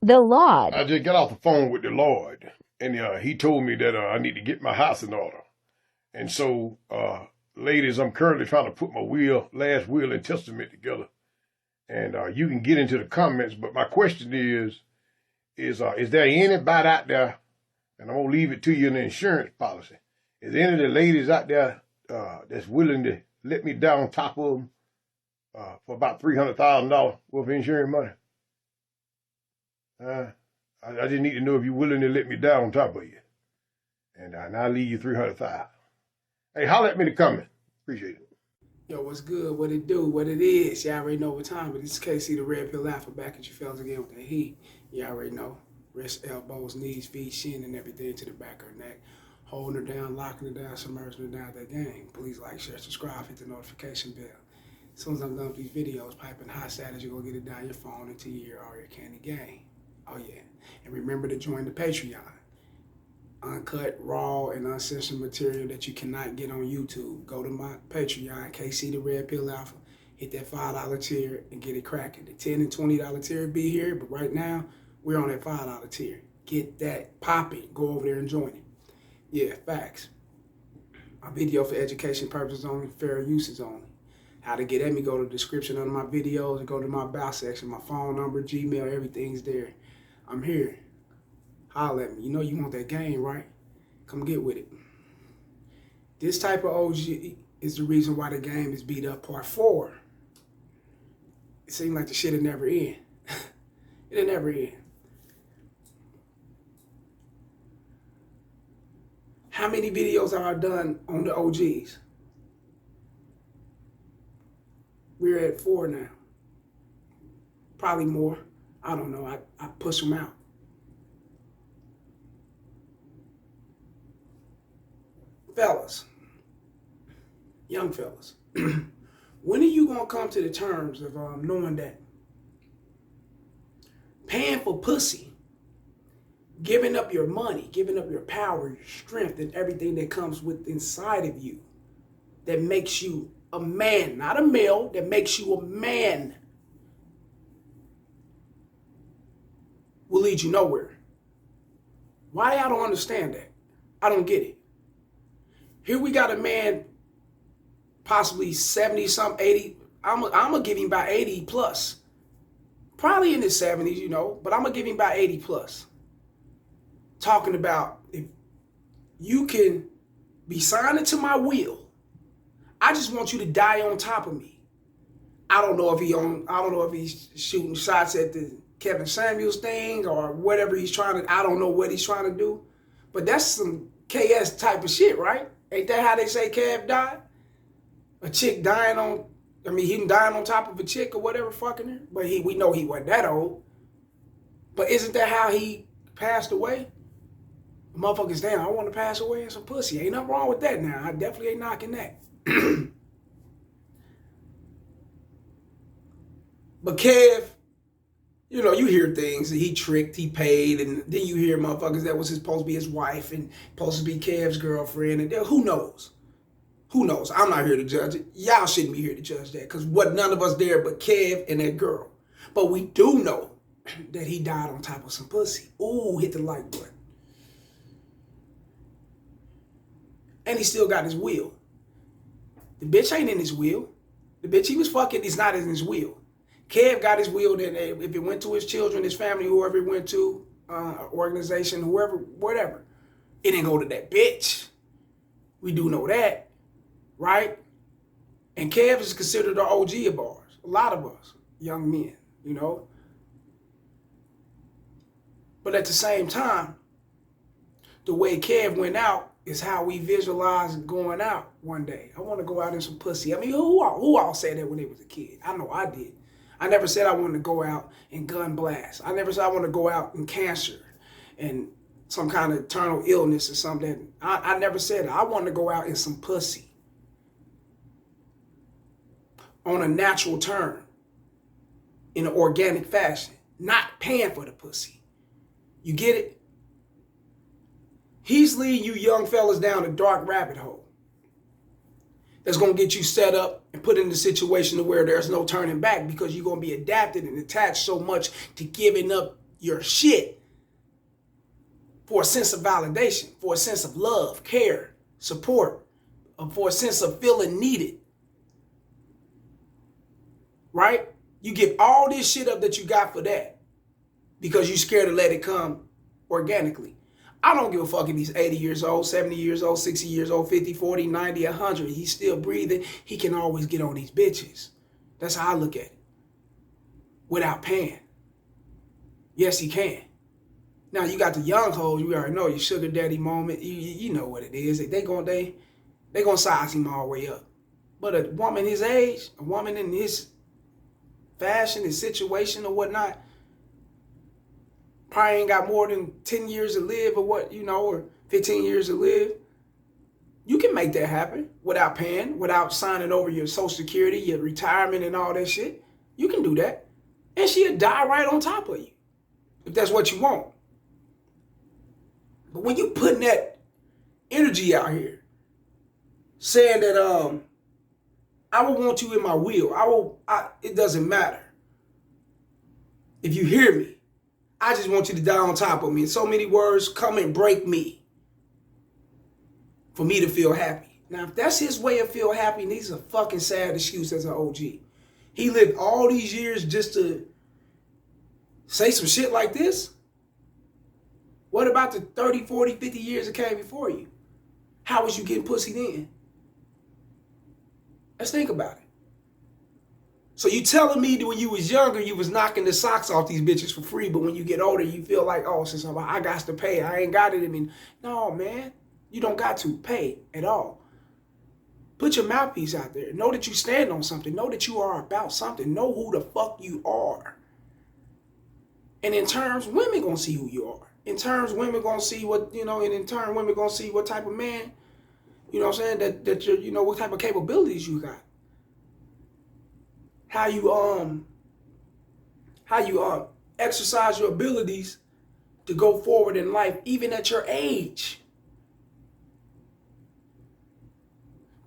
The Lord. I just got off the phone with the Lord, and he told me that I need to get my house in order. And so, ladies, I'm currently trying to put my last will and testament together. And you can get into the comments, but my question is there anybody out there, and I'm going to leave it to you in the insurance policy, is there any of the ladies out there that's willing to let me down on top of them for about $300,000 worth of insurance money? I just need to know if you're willing to let me down on top of you. And I'll leave you $300,000. Hey, holler at me in the comment. Appreciate it. Yo, what's good? What it do? What it is? Y'all already know what time, but this is KC the Red Pill Alpha back at you fellas again with the heat. Y'all already know. Wrist, elbows, knees, feet, shin, and everything to the back of her neck. Holding her down, locking her down, submerging her down that game. Please like, share, subscribe, hit the notification bell. As soon as I'm done with these videos, piping hot status, you're going to get it down your phone until you hear all your candy game. Oh, yeah. And remember to join the Patreon. Uncut, raw, and uncensored material that you cannot get on YouTube. Go to my Patreon, KC the Red Pill Alpha. Hit that $5 tier and get it cracking. The $10 and $20 tier be here, but right now, we're on that $5 tier. Get that popping. Go over there and join it. Yeah, facts. My video for education purposes only, fair uses only. How to get at me, go to the description under my videos and go to my about section. My phone number, Gmail, everything's there. I'm here. Holler at me. You know you want that game, right? Come get with it. This type of OG is the reason why the game is beat up part 4. It seemed like the shit would never end. It'll never end. How many videos have I done on the OGs? We're at 4 now. Probably more. I don't know. I push them out. Fellas, young fellas, when are you going to come to the terms of knowing that paying for pussy, giving up your money, giving up your power, your strength, and everything that comes with inside of you that makes you a man, not a male, that makes you a man, will lead you nowhere? Why I don't understand that? I don't get it. Here we got a man, possibly 70 something, 80. I'm gonna give him about 80 plus. Probably in his 70s, you know, but I'm gonna give him about 80 plus. Talking about if you can be signed into my will, I just want you to die on top of me. I don't know if he's shooting shots at the Kevin Samuels thing or whatever he's trying to, I don't know what he's trying to do. But that's some KS type of shit, right? Ain't that how they say Kev died? A chick dying on, him dying on top of a chick or whatever fucking her. But we know he wasn't that old. But isn't that how he passed away? Motherfuckers, damn, I want to pass away in some pussy. Ain't nothing wrong with that now. I definitely ain't knocking that. But Kev, you know, you hear things that he tricked, he paid, and then you hear motherfuckers that was supposed to be his wife and supposed to be Kev's girlfriend, and who knows? Who knows? I'm not here to judge it. Y'all shouldn't be here to judge that, because none of us there but Kev and that girl. But we do know that he died on top of some pussy. Ooh, hit the like button. And he still got his will. The bitch ain't in his will. The bitch he was fucking is not in his will. Kev got his will that if it went to his children, his family, whoever it went to, organization, whoever, whatever, it didn't go to that bitch. We do know that, right? And Kev is considered the OG of ours. A lot of us, young men, you know. But at the same time, the way Kev went out is how we visualize going out one day. I want to go out in some pussy. Who all said that when they was a kid? I know I did. I never said I wanted to go out and gun blast. I never said I want to go out in cancer and some kind of eternal illness or something. I never said that. I wanted to go out in some pussy on a natural turn, in an organic fashion, not paying for the pussy. You get it? He's leading you young fellas down a dark rabbit hole that's going to get you set up and put in a situation to where there's no turning back, because you're going to be adapted and attached so much to giving up your shit for a sense of validation, for a sense of love, care, support, for a sense of feeling needed. Right? You give all this shit up that you got for that because you're scared to let it come organically. I don't give a fuck if he's 80 years old, 70 years old, 60 years old, 50, 40, 90, 100. He's still breathing. He can always get on these bitches. That's how I look at it. Without paying. Yes, he can. Now, you got the young hoes. You already know your sugar daddy moment. You know what it is. They gonna size him all the way up. But a woman his age, a woman in his fashion, his situation or whatnot, probably ain't got more than 10 years to live or what, or 15 years to live. You can make that happen without paying, without signing over your Social Security, your retirement and all that shit. You can do that. And she'll die right on top of you, if that's what you want. But when you putting that energy out here, saying that I will want you in my will, it doesn't matter. If you hear me, I just want you to die on top of me. In so many words, come and break me for me to feel happy. Now, if that's his way of feel happy, he's a fucking sad excuse as an OG. He lived all these years just to say some shit like this? What about the 30, 40, 50 years that came before you? How was you getting pussy then? Let's think about it. So you telling me that when you was younger, you was knocking the socks off these bitches for free, but when you get older, you feel like, oh, since I got to pay, I ain't got it. I mean, no, man, you don't got to pay at all. Put your mouthpiece out there. Know that you stand on something. Know that you are about something. Know who the fuck you are. And in terms, women gonna see who you are. In terms, women gonna see what, and in turn, women gonna see what type of man, what I'm saying, that you're, what type of capabilities you got. How you exercise your abilities to go forward in life, even at your age.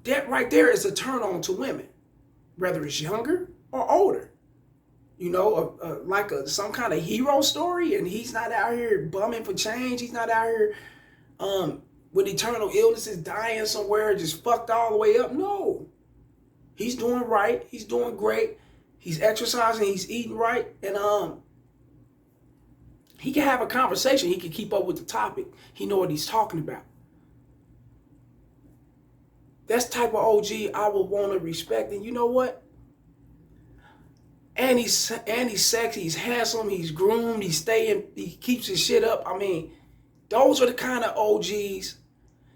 That right there is a turn on to women, whether it's younger or older. Like some kind of hero story, and he's not out here bumming for change. He's not out here with eternal illnesses, dying somewhere, just fucked all the way up. No. He's doing right. He's doing great. He's exercising. He's eating right. And he can have a conversation. He can keep up with the topic. He know what he's talking about. That's the type of OG I would want to respect. And you know what? And he's sexy. He's handsome. He's groomed. He keeps his shit up. I mean, those are the kind of OGs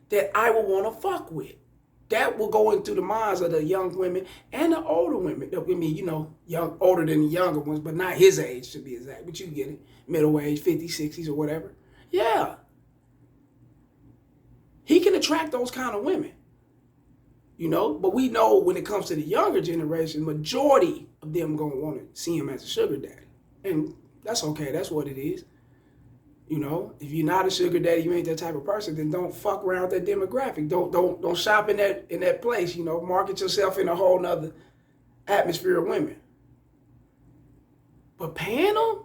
that I would want to fuck with. That will go into the minds of the young women and the older women. I mean, older than the younger ones, but not his age to be exact. But you get it. Middle age, 50s, 60s or whatever. Yeah. He can attract those kind of women. But we know when it comes to the younger generation, majority of them going to want to see him as a sugar daddy. And that's okay. That's what it is. If you're not a sugar daddy, you ain't that type of person, then don't fuck around with that demographic. Don't shop in that place, market yourself in a whole nother atmosphere of women. But paying them?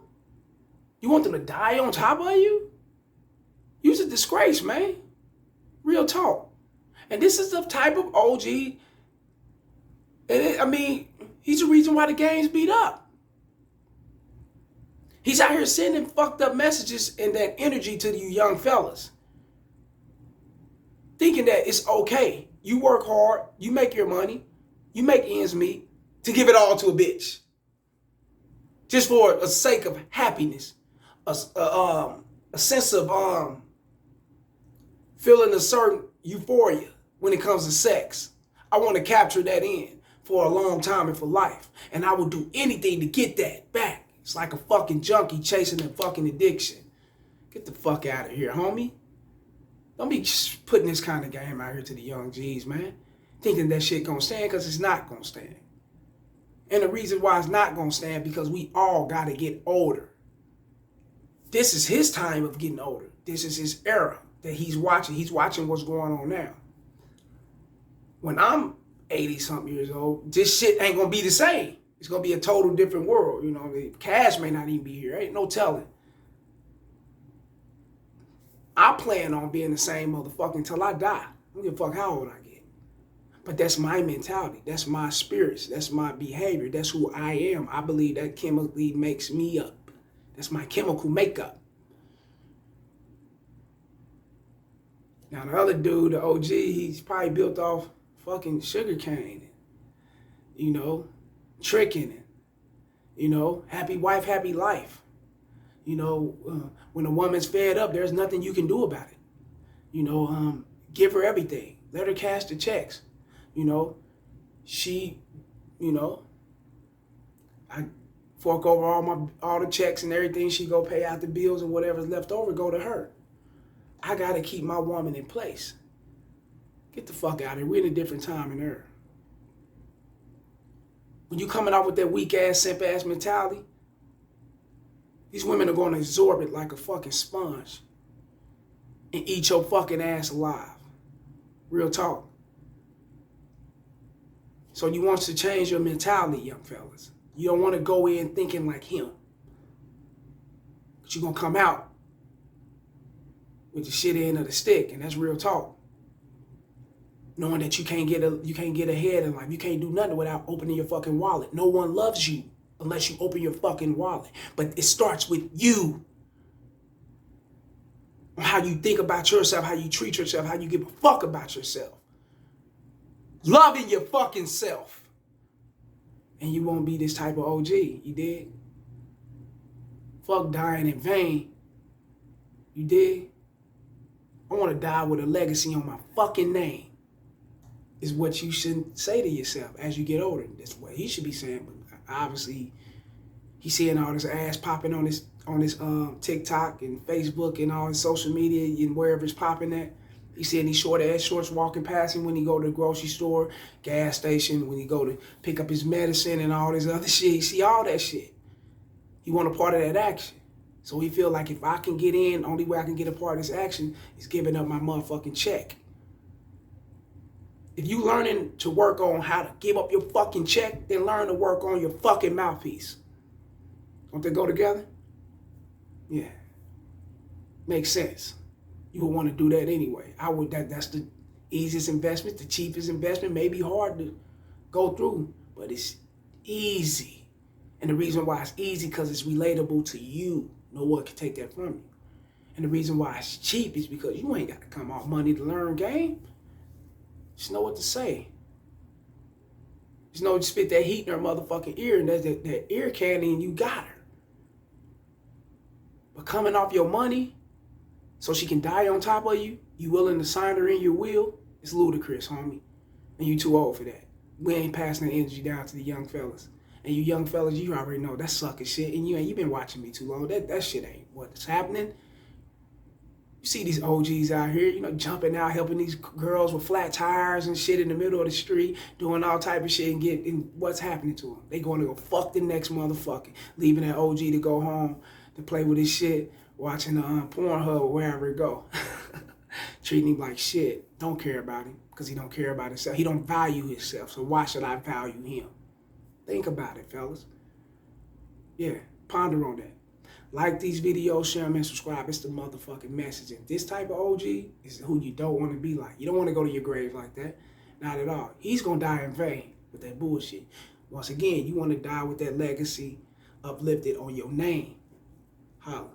You want them to die on top of you? You's a disgrace, man. Real talk. And this is the type of OG, he's the reason why the game's beat up. He's out here sending fucked up messages and that energy to you young fellas. Thinking that it's okay. You work hard, you make your money, you make ends meet, to give it all to a bitch. Just for the sake of happiness. A sense of feeling a certain euphoria when it comes to sex. I want to capture that in for a long time and for life. And I will do anything to get that back. It's like a fucking junkie chasing a fucking addiction. Get the fuck out of here, homie. Don't be putting this kind of game out here to the young G's, man. Thinking that shit gonna stand, because it's not gonna stand. And the reason why it's not gonna stand, because we all gotta get older. This is his time of getting older. This is his era that he's watching. He's watching what's going on now. When I'm 80-something years old, this shit ain't gonna be the same. It's gonna be a total different world. Cash may not even be here. Ain't no telling. I plan on being the same motherfucker until I die. I don't give a fuck how old I get. But that's my mentality. That's my spirits. That's my behavior. That's who I am. I believe that chemically makes me up. That's my chemical makeup. Now the other dude, the OG, he's probably built off fucking sugar cane, you know, tricking it, you know, happy wife, happy life. You know, when a woman's fed up, there's nothing you can do about it. You know, give her everything. Let her cash the checks. You know, she, you know, I fork over all the checks and everything. She go pay out the bills and whatever's left over go to her. I gotta keep my woman in place. Get the fuck out of here. We're in a different time and era. When you coming out with that weak ass, simp ass mentality, these women are gonna absorb it like a fucking sponge and eat your fucking ass alive. Real talk. So you want to change your mentality, young fellas. You don't want to go in thinking like him. But you're gonna come out with the shit end of the stick, and that's real talk. Knowing that you can't get ahead in life. You can't do nothing without opening your fucking wallet. No one loves you unless you open your fucking wallet. But it starts with you. On how you think about yourself, how you treat yourself, how you give a fuck about yourself. Loving your fucking self. And you won't be this type of OG, you dig? Fuck dying in vain. You dig? I want to die with a legacy on my fucking name. Is what you should say to yourself as you get older. That's what he should be saying. But obviously, he's seeing all this ass popping on his TikTok and Facebook and all his social media and wherever it's popping at. He's seeing these short ass shorts walking past him when he go to the grocery store, gas station, when he go to pick up his medicine and all this other shit. He see all that shit. He want a part of that action. So he feel like if I can get in, only way I can get a part of this action is giving up my motherfucking check. If you learning to work on how to give up your fucking check, then learn to work on your fucking mouthpiece. Don't they go together? Yeah. Makes sense. You would want to do that anyway. That's the easiest investment, the cheapest investment, maybe hard to go through, but it's easy. And the reason why it's easy because it's relatable to you. No one can take that from you. And the reason why it's cheap is because you ain't got to come off money to learn game. Just know what to say. Just know to spit that heat in her motherfucking ear, and that ear candy, and you got her. But coming off your money so she can die on top of you, you willing to sign her in your will, it's ludicrous, homie. And you too old for that. We ain't passing the energy down to the young fellas. And you young fellas, you already know that's sucker shit. And you been watching me too long. That shit ain't what's happening. You see these OGs out here, you know, jumping out, helping these girls with flat tires and shit in the middle of the street, doing all type of shit and what's happening to them? They going to go fuck the next motherfucker, leaving that OG to go home to play with his shit, watching Pornhub or wherever it go. Treating him like shit. Don't care about him because he don't care about himself. He don't value himself, so why should I value him? Think about it, fellas. Yeah, ponder on that. Like these videos, share them, and subscribe. It's the motherfucking message. And this type of OG is who you don't want to be like. You don't want to go to your grave like that. Not at all. He's going to die in vain with that bullshit. Once again, you want to die with that legacy uplifted on your name. Holla.